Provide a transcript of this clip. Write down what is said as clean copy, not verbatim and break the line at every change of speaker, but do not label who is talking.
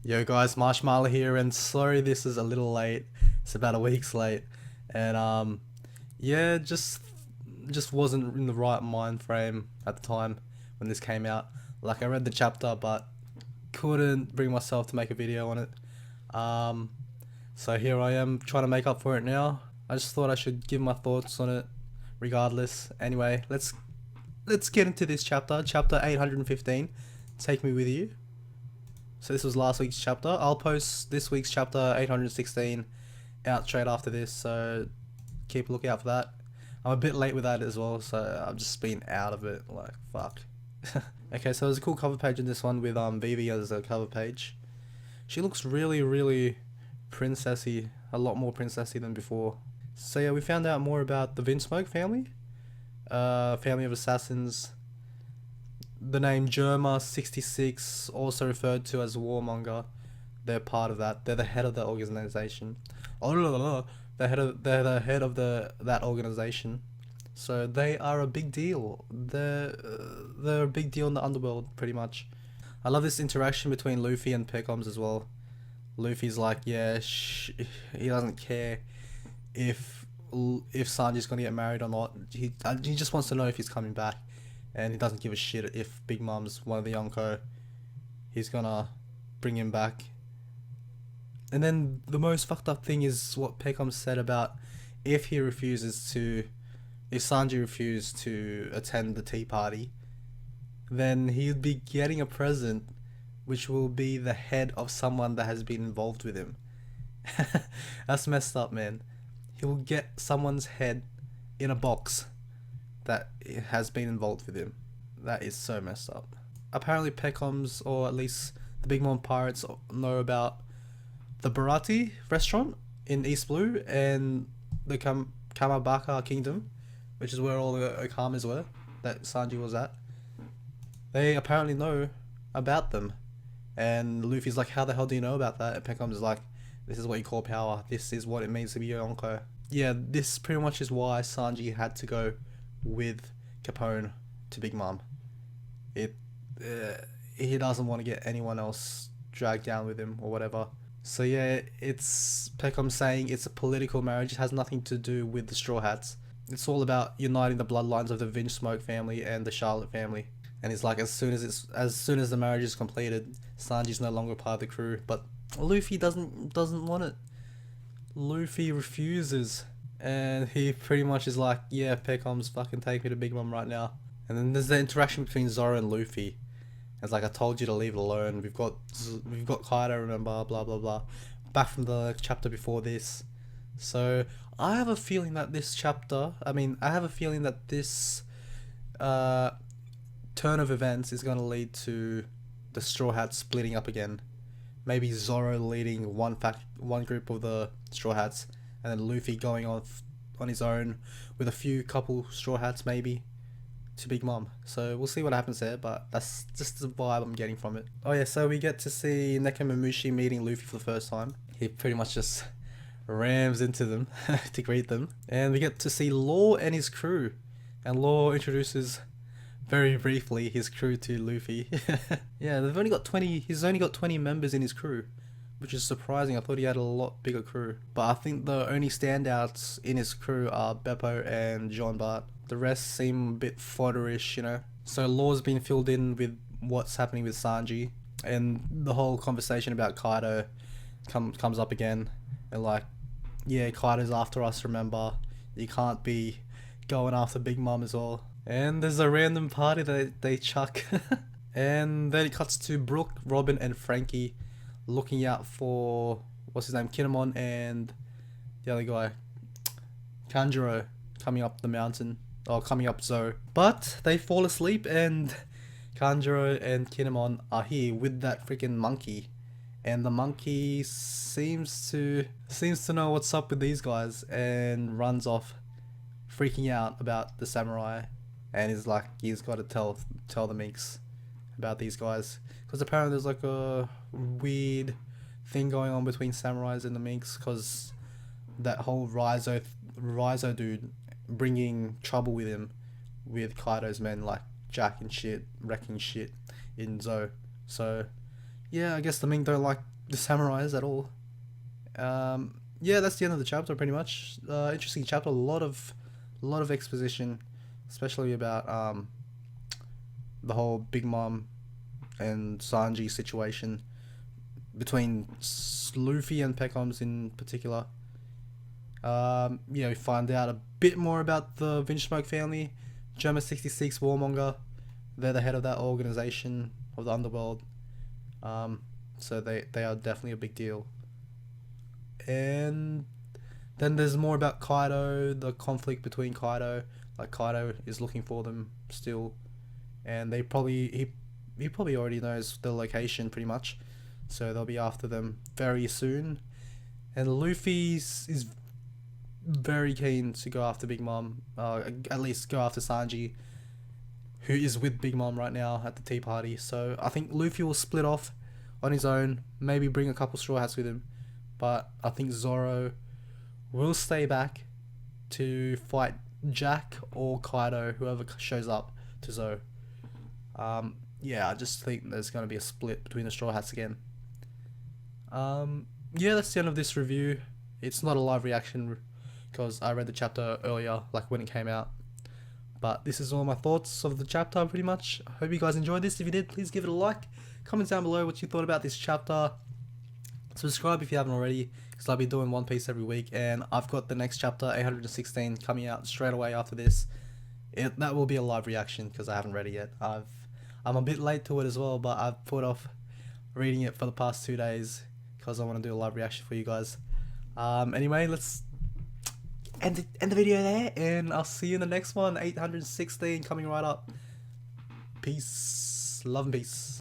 Yo guys, Marshmallow here, and sorry this is a little late. It's about a week's late, and yeah, just wasn't in the right mind frame at the time when this came out. Like I read the chapter, but couldn't bring myself to make a video on it. Um, so here I am trying to make up for it now. I just thought I should give my thoughts on it, regardless. Anyway, let's get into this chapter, chapter 815. Take me with you. So this was last week's chapter. I'll post this week's chapter 816 out straight after this, so keep a lookout for that. I'm a bit late with that as well, so I've just been out of it, like, fuck. Okay, so there's a cool cover page in this one with Vivi as a cover page. She looks really princessy, a lot more princessy than before. So yeah, we found out more about the Vinsmoke family. Family of assassins. The name Germa66, also referred to as Warmonger, they're part of that. They're the head of the organization. They're the head of that organization. So they are a big deal. They're a big deal in the underworld, pretty much. I love this interaction between Luffy and Pecoms as well. Luffy's like, yeah, he doesn't care if Sanji's gonna get married or not. He just wants to know if he's coming back. And he doesn't give a shit if Big Mom's one of the Yonko. He's gonna bring him back. And then the most fucked up thing is what Peckham said about if Sanji refused to attend the tea party, then he'd be getting a present which will be the head of someone that has been involved with him. That's messed up, man. He will get someone's head in a box that has been involved with him. That is so messed up. Apparently Pecoms, or at least the Big Mom Pirates, know about the Barati restaurant in East Blue and the Kamabaka Kingdom, which is where all the Okamas were that Sanji was at. They apparently know about them. And Luffy's like, how the hell do you know about that? And Pecoms is like, this is what you call power. This is what it means to be a Yonko. Yeah, this pretty much is why Sanji had to go with Capone to Big Mom. He doesn't want to get anyone else dragged down with him or whatever. So yeah, it's Peckham saying it's a political marriage. It has nothing to do with the Straw Hats. It's all about uniting the bloodlines of the Vinsmoke family and the Charlotte family. And it's like as soon as the marriage is completed, Sanji's no longer part of the crew. But Luffy doesn't want it. Luffy refuses. And he pretty much is like, yeah, Peckham's fucking take me to Big Mom right now. And then there's the interaction between Zoro and Luffy. It's like, I told you to leave it alone. We've got Kaido, remember, blah blah blah. Back from the chapter before this. So I have a feeling that this turn of events is gonna lead to the Straw Hats splitting up again. Maybe Zoro leading one group of the Straw Hats, and then Luffy going off on his own with a couple Straw Hats maybe to Big Mom. So we'll see what happens there, but that's just the vibe I'm getting from it. Oh yeah, so we get to see Nekomamushi meeting Luffy for the first time. He pretty much just rams into them to greet them. And we get to see Law and his crew. And Law introduces very briefly his crew to Luffy. Yeah, he's only got 20 members in his crew, which is surprising. I thought he had a lot bigger crew. But I think the only standouts in his crew are Beppo and Jean Bart. The rest seem a bit fodderish, you know. So Law's been filled in with what's happening with Sanji, and the whole conversation about Kaido comes up again. And like, yeah, Kaido's after us, remember. You can't be going after Big Mom as well. And there's a random party that they chuck. And then it cuts to Brooke, Robin and Frankie looking out for, what's his name, Kinemon and the other guy, Kanjuro, coming up the mountain, or coming up Zo. But they fall asleep and Kanjuro and Kinemon are here with that freaking monkey. And the monkey seems to know what's up with these guys and runs off freaking out about the samurai. And he's like, he's got to tell the minks about these guys, because apparently there's like a weird thing going on between samurais and the minks, because that whole Rizo dude bringing trouble with him, with Kaido's men, like Jack and shit, wrecking shit in Zo. So yeah, I guess the Ming don't like the samurais at all. Yeah, that's the end of the chapter pretty much. Interesting chapter. A lot of exposition, especially about the whole Big Mom and Sanji situation between Luffy and Peckham's in particular. We find out a bit more about the Vinchsmoke family, German 66 Warmonger. They're the head of that organization of the underworld. So they are definitely a big deal. And then there's more about Kaido, the conflict between Kaido. Like Kaido is looking for them still, and he probably already knows the location pretty much, so they'll be after them very soon. And Luffy is very keen to go after Big Mom, at least go after Sanji, who is with Big Mom right now at the tea party. So I think Luffy will split off on his own, maybe bring a couple Straw Hats with him, but I think Zoro will stay back to fight Jack or Kaido, whoever shows up to Zoro. I just think there's going to be a split between the Straw Hats again. That's the end of this review. It's not a live reaction because I read the chapter earlier, like when it came out. But this is all my thoughts of the chapter pretty much. I hope you guys enjoyed this. If you did, please give it a like. Comment down below what you thought about this chapter. Subscribe if you haven't already, because I'll be doing One Piece every week, and I've got the next chapter, 816, coming out straight away after this. That will be a live reaction because I haven't read it yet. I'm a bit late to it as well, but I've put off reading it for the past 2 days because I want to do a live reaction for you guys. Anyway, let's end the video there, and I'll see you in the next one, 816, coming right up. Peace, love and peace.